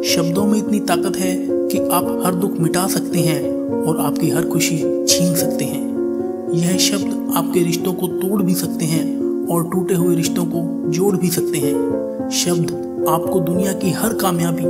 शब्दों में इतनी ताकत है कि आप हर दुख मिटा सकते हैं और आपकी हर खुशी छीन सकते हैं। यह शब्द आपके रिश्तों को तोड़ भी सकते हैं और टूटे हुए रिश्तों को जोड़ भी सकते हैं। शब्द आपको दुनिया की हर कामयाबी,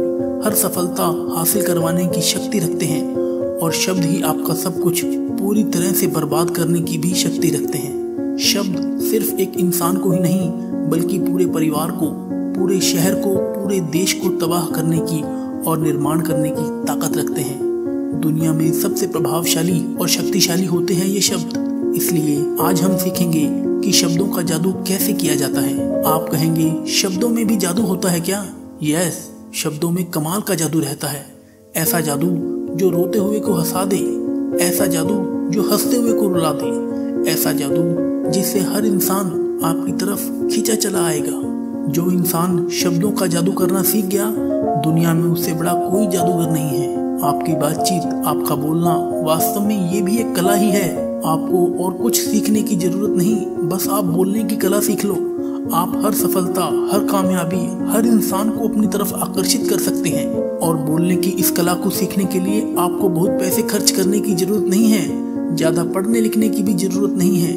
हर सफलता हासिल करवाने की शक्ति रखते हैं और शब्द ही आपका सब कुछ पूरी तरह से बर्बाद करने की भी शक्ति रखते हैं। शब्द सिर्फ एक इंसान को ही नहीं बल्कि पूरे परिवार को, पूरे शहर को, पूरे देश को तबाह करने की और निर्माण करने की ताकत रखते हैं। दुनिया में सबसे प्रभावशाली और शक्तिशाली होते हैं ये शब्द। इसलिए आज हम सीखेंगे कि शब्दों का जादू कैसे किया जाता है। आप कहेंगे शब्दों में भी जादू होता है क्या? यस, शब्दों में कमाल का जादू रहता है। ऐसा जादू जो रोते हुए को हंसा दे, ऐसा जादू जो हंसते हुए को रुला दे, ऐसा जादू जिससे हर इंसान आपकी तरफ खींचा चला आएगा। जो इंसान शब्दों का जादू करना सीख गया, दुनिया में उससे बड़ा कोई जादूगर नहीं है। आपकी बातचीत, आपका बोलना वास्तव में ये भी एक कला ही है। आपको और कुछ सीखने की जरूरत नहीं, बस आप बोलने की कला सीख लो। आप हर सफलता, हर कामयाबी, हर इंसान को अपनी तरफ आकर्षित कर सकते हैं। और बोलने की इस कला को सीखने के लिए आपको बहुत पैसे खर्च करने की जरूरत नहीं है, ज्यादा पढ़ने लिखने की भी जरूरत नहीं है,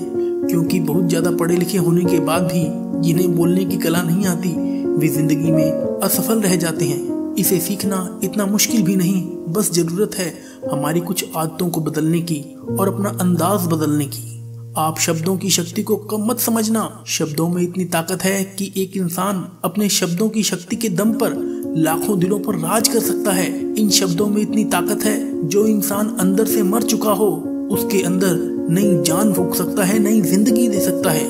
क्योंकि बहुत ज्यादा पढ़े लिखे होने के बाद भी जिन्हें बोलने की कला नहीं आती, वे जिंदगी में असफल रह जाते हैं। इसे सीखना इतना मुश्किल भी नहीं, बस जरूरत है हमारी कुछ आदतों को बदलने की और अपना अंदाज बदलने की। आप शब्दों की शक्ति को कम मत समझना। शब्दों में इतनी ताकत है कि एक इंसान अपने शब्दों की शक्ति के दम पर लाखों दिलों पर राज कर सकता है। इन शब्दों में इतनी ताकत है, जो इंसान अंदर से मर चुका हो उसके अंदर नई जान फूंक सकता है, नई जिंदगी दे सकता है।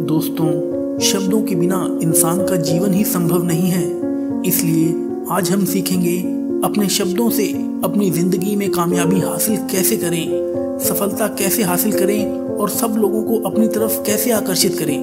दोस्तों, शब्दों के बिना इंसान का जीवन ही संभव नहीं है। इसलिए आज हम सीखेंगे अपने शब्दों से अपनी जिंदगी में कामयाबी हासिल कैसे करें, सफलता कैसे हासिल करें और सब लोगों को अपनी तरफ कैसे आकर्षित करें।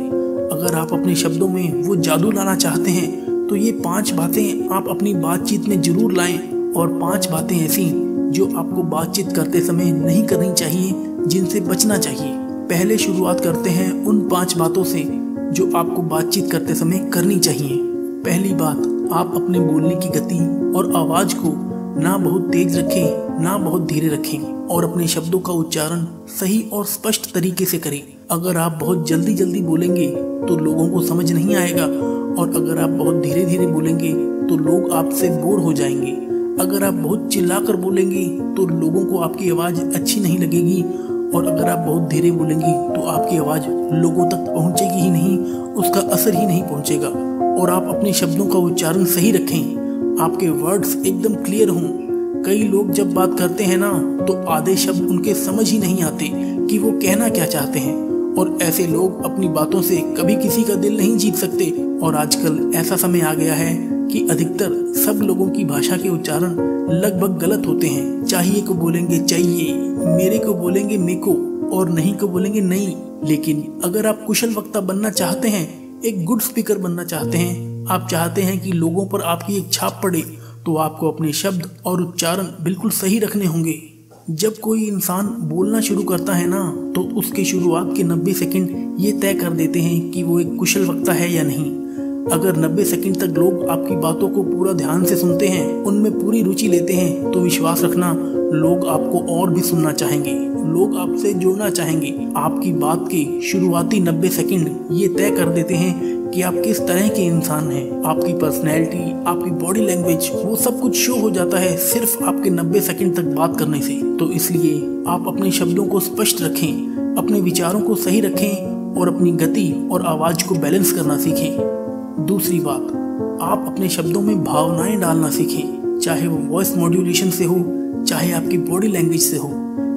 अगर आप अपने शब्दों में वो जादू लाना चाहते हैं तो ये 5 बातें आप अपनी बातचीत में जरूर लाएं, और 5 बातें ऐसी जो आपको बातचीत करते समय नहीं करनी चाहिए, जिनसे बचना चाहिए। पहले शुरुआत करते हैं उन 5 बातों से जो आपको बातचीत करते समय करनी चाहिए। पहली बात, आप अपने बोलने की गति और आवाज को ना बहुत तेज रखें, ना बहुत धीरे रखें, और अपने शब्दों का उच्चारण सही और स्पष्ट तरीके से करें। अगर आप बहुत जल्दी जल्दी बोलेंगे तो लोगों को समझ नहीं आएगा, और अगर आप बहुत धीरे धीरे बोलेंगे तो लोग आपसे बोर हो जाएंगे। अगर आप बहुत चिल्लाकर बोलेंगे तो लोगों को आपकी आवाज अच्छी नहीं लगेगी, और अगर आप बहुत धीरे बोलेंगे तो आपकी आवाज लोगों तक पहुंचेगी ही नहीं, उसका असर ही नहीं पहुंचेगा। और आप अपने शब्दों का उच्चारण सही रखें, आपके वर्ड्स एकदम क्लियर हों। कई लोग जब बात करते हैं ना, तो आधे शब्द उनके समझ ही नहीं आते कि वो कहना क्या चाहते हैं, और ऐसे लोग अपनी बातों से कभी किसी का दिल नहीं जीत सकते। और आजकल ऐसा समय आ गया है कि अधिकतर सब लोगों की भाषा के उच्चारण लगभग गलत होते हैं। चाहिए को बोलेंगे चाहिए, मेरे को बोलेंगे मेको, और नहीं को बोलेंगे नहीं। लेकिन अगर आप कुशल वक्ता बनना चाहते हैं, एक गुड स्पीकर बनना चाहते हैं, आप चाहते हैं कि लोगों पर आपकी एक छाप पड़े, तो आपको अपने शब्द और उच्चारण बिल्कुल सही रखने होंगे। जब कोई इंसान बोलना शुरू करता है ना, तो उसके शुरुआत के 90 सेकंड ये तय कर देते हैं कि वो एक कुशल वक्ता है या नहीं। अगर 90 सेकंड तक लोग आपकी बातों को पूरा ध्यान से सुनते हैं, उनमें पूरी रुचि लेते हैं, तो विश्वास रखना लोग आपको और भी सुनना चाहेंगे, लोग आपसे जुड़ना चाहेंगे। आपकी बात के शुरुआती 90 सेकंड ये तय कर देते हैं कि आप किस तरह के इंसान हैं। आपकी पर्सनैलिटी, आपकी बॉडी लैंग्वेज, वो सब कुछ शो हो जाता है सिर्फ आपके 90 सेकंड तक बात करने से। तो इसलिए आप अपने शब्दों को स्पष्ट रखें, अपने विचारों को सही रखें और अपनी गति और आवाज को बैलेंस करना सीखें। दूसरी बात, आप अपने शब्दों में भावनाएं डालना सीखें, चाहे वो वॉइस मॉड्यूलेशन से हो, चाहे आपकी बॉडी लैंग्वेज से हो।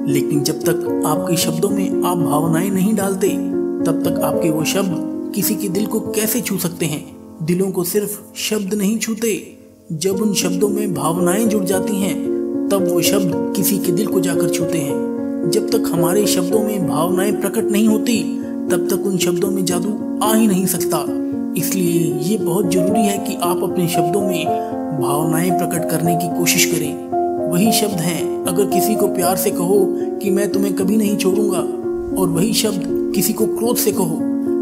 लेकिन जब तक आपके शब्दों में आप भावनाएं नहीं डालते, तब तक आपके वो शब्द किसी के दिल को कैसे छू सकते हैं? दिलों को सिर्फ शब्द नहीं छूते, जब उन शब्दों में भावनाएं जुड़ जाती हैं, तब वो शब्द किसी के दिल को जाकर छूते हैं। जब तक हमारे शब्दों में भावनाएं प्रकट नहीं होती, तब तक उन शब्दों में जादू आ ही नहीं सकता। इसलिए ये बहुत जरूरी है कि आप अपने शब्दों में भावनाएं प्रकट करने की कोशिश करें। वही शब्द हैं, अगर किसी को प्यार से कहो कि मैं तुम्हें कभी नहीं छोड़ूंगा, और वही शब्द किसी को क्रोध से कहो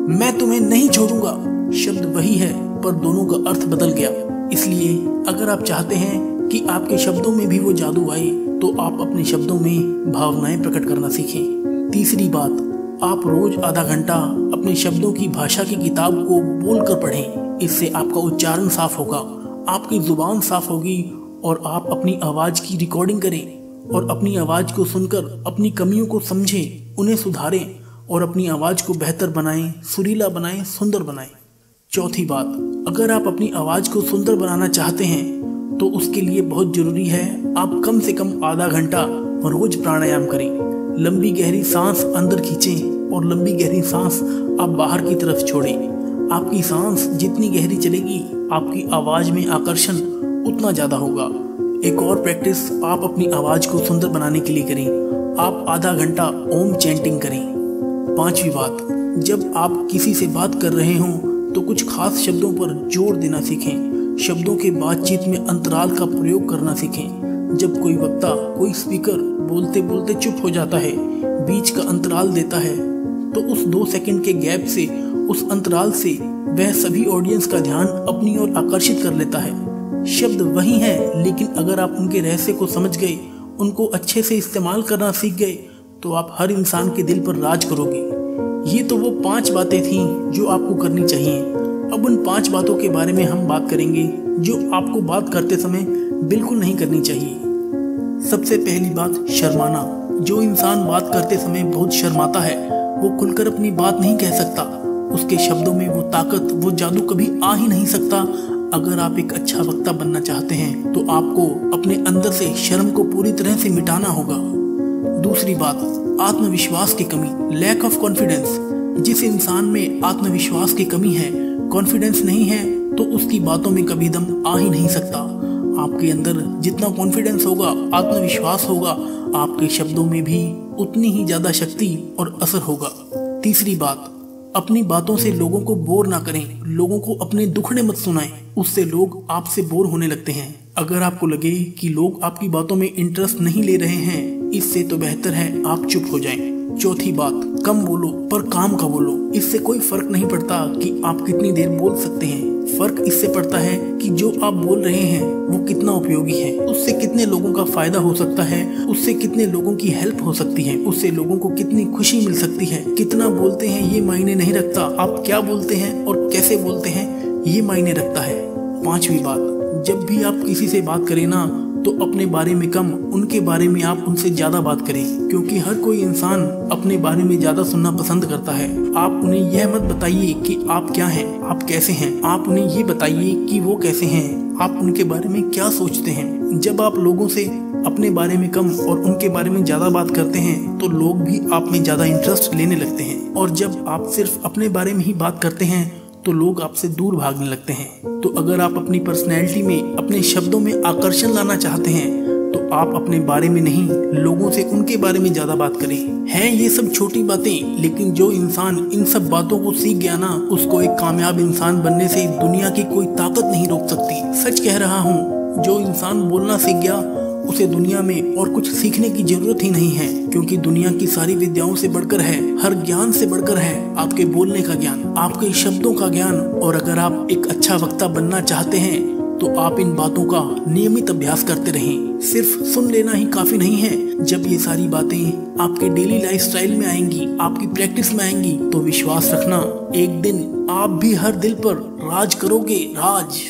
मैं तुम्हें नहीं छोड़ूंगा, शब्द वही है पर दोनों का अर्थ बदल गया। इसलिए अगर आप चाहते हैं कि आपके शब्दों में भी वो जादू आए, तो आप अपने शब्दों में भावनाएं प्रकट करना सीखें। तीसरी बात, आप रोज आधा घंटा अपने शब्दों की भाषा की किताब को बोलकर पढ़ें। इससे आपका उच्चारण साफ होगा, आपकी जुबान साफ होगी और आप अपनी आवाज की रिकॉर्डिंग करें और अपनी आवाज को सुनकर अपनी कमियों को समझें, उन्हें सुधारें और अपनी आवाज को बेहतर बनाएं, सुरीला बनाएं, सुंदर बनाएं। चौथी बात, अगर आप अपनी आवाज को सुंदर बनाना चाहते हैं तो उसके लिए बहुत जरूरी है आप कम से कम आधा घंटा रोज प्राणायाम करें। लंबी गहरी सांस अंदर खींचें और लंबी गहरी सांस आप बाहर की तरफ छोड़ें। आपकी सांस जितनी गहरी चलेगी, आपकी आवाज में आकर्षण उतना ज्यादा होगा। एक और प्रैक्टिस आप अपनी आवाज को सुंदर बनाने के लिए करें। आप आधा घंटा ओम चैंटिंग करें। पांचवी बात, जब आप किसी से बात कर रहे हों तो कुछ खास शब्दों पर जोर देना सीखें। शब्दों के बातचीत में अंतराल का प्रयोग करना सीखें। जब कोई वक्ता, कोई स्पीकर बोलते बोलते चुप हो जाता है, बीच का अंतराल देता है, तो उस 2 सेकंड के गैप से, उस अंतराल से वह सभी ऑडियंस का ध्यान अपनी ओर आकर्षित कर लेता है। शब्द वही हैं, लेकिन अगर आप उनके रहस्य को समझ गए, उनको अच्छे से इस्तेमाल करना सीख गए, तो आप हर इंसान के दिल पर राज करोगे। ये तो वो 5 बातें थीं जो आपको करनी चाहिए। अब उन 5 बातों के बारे में हम बात करेंगे जो आपको बात करते समय बिल्कुल नहीं करनी चाहिए। सबसे पहली बात, शर्माना। जो इंसान बात करते समय बहुत शर्माता है, वो खुलकर अपनी बात नहीं कह सकता। उसके शब्दों में वो ताकत, वो जादू कभी आ ही नहीं सकता। अगर आप एक अच्छा वक्ता बनना चाहते हैं तो आपको अपने अंदर से शर्म को पूरी तरह से मिटाना होगा। दूसरी बात, आत्मविश्वास की कमी, लैक ऑफ कॉन्फिडेंस। जिस इंसान में आत्मविश्वास की कमी है, कॉन्फिडेंस नहीं है, तो उसकी बातों में कभी दम आ ही नहीं सकता। आपके अंदर जितना कॉन्फिडेंस होगा, आत्मविश्वास होगा, आपके शब्दों में भी उतनी ही ज्यादा शक्ति और असर होगा। तीसरी बात, अपनी बातों से लोगों को बोर ना करें। लोगों को अपने दुखड़े मत सुनाएं, उससे लोग आपसे बोर होने लगते हैं। अगर आपको लगे कि लोग आपकी बातों में इंटरेस्ट नहीं ले रहे हैं, इससे तो बेहतर है आप चुप हो जाएं। चौथी बात, कम बोलो पर काम का बोलो। इससे कोई फर्क नहीं पड़ता कि आप कितनी देर बोल सकते हैं, फर्क इससे पड़ता है कि जो आप बोल रहे हैं वो कितना उपयोगी है, उससे कितने लोगों का फायदा हो सकता है, उससे कितने लोगों की हेल्प हो सकती है, उससे लोगों को कितनी खुशी मिल सकती है। कितना बोलते हैं ये मायने नहीं रखता, आप क्या बोलते हैं और कैसे बोलते हैं ये मायने रखता है। पांचवी बात, जब भी आप किसी से बात करें ना, तो अपने बारे में कम, उनके बारे में आप उनसे ज्यादा बात करें, क्योंकि हर कोई इंसान अपने बारे में ज्यादा सुनना पसंद करता है। आप उन्हें यह मत बताइए कि आप क्या हैं, आप कैसे हैं, आप उन्हें ये बताइए कि वो कैसे हैं, आप उनके बारे में क्या सोचते हैं। जब आप लोगों से अपने बारे में कम और उनके बारे में ज्यादा बात करते हैं, तो लोग भी आप में ज्यादा इंटरेस्ट लेने लगते हैं। और जब आप सिर्फ अपने बारे में ही बात करते हैं, तो लोग आपसे दूर भागने लगते हैं। तो अगर आप अपनी पर्सनैलिटी में, अपने शब्दों में आकर्षण लाना चाहते हैं, तो आप अपने बारे में नहीं, लोगों से उनके बारे में ज्यादा बात करें। हैं ये सब छोटी बातें, लेकिन जो इंसान इन सब बातों को सीख गया ना, उसको एक कामयाब इंसान बनने से दुनिया की कोई ताकत नहीं रोक सकती। सच कह रहा हूँ, जो इंसान बोलना सीख गया, उसे दुनिया में और कुछ सीखने की जरूरत ही नहीं है, क्योंकि दुनिया की सारी विद्याओं से बढ़कर है, हर ज्ञान से बढ़कर है आपके बोलने का ज्ञान, आपके शब्दों का ज्ञान। और अगर आप एक अच्छा वक्ता बनना चाहते हैं, तो आप इन बातों का नियमित अभ्यास करते रहें। सिर्फ सुन लेना ही काफी नहीं है। जब ये सारी बातें आपके डेली लाइफस्टाइल में आएंगी, आपकी प्रैक्टिस में आएंगी, तो विश्वास रखना, एक दिन आप भी हर दिल पर राज करोगे, राज।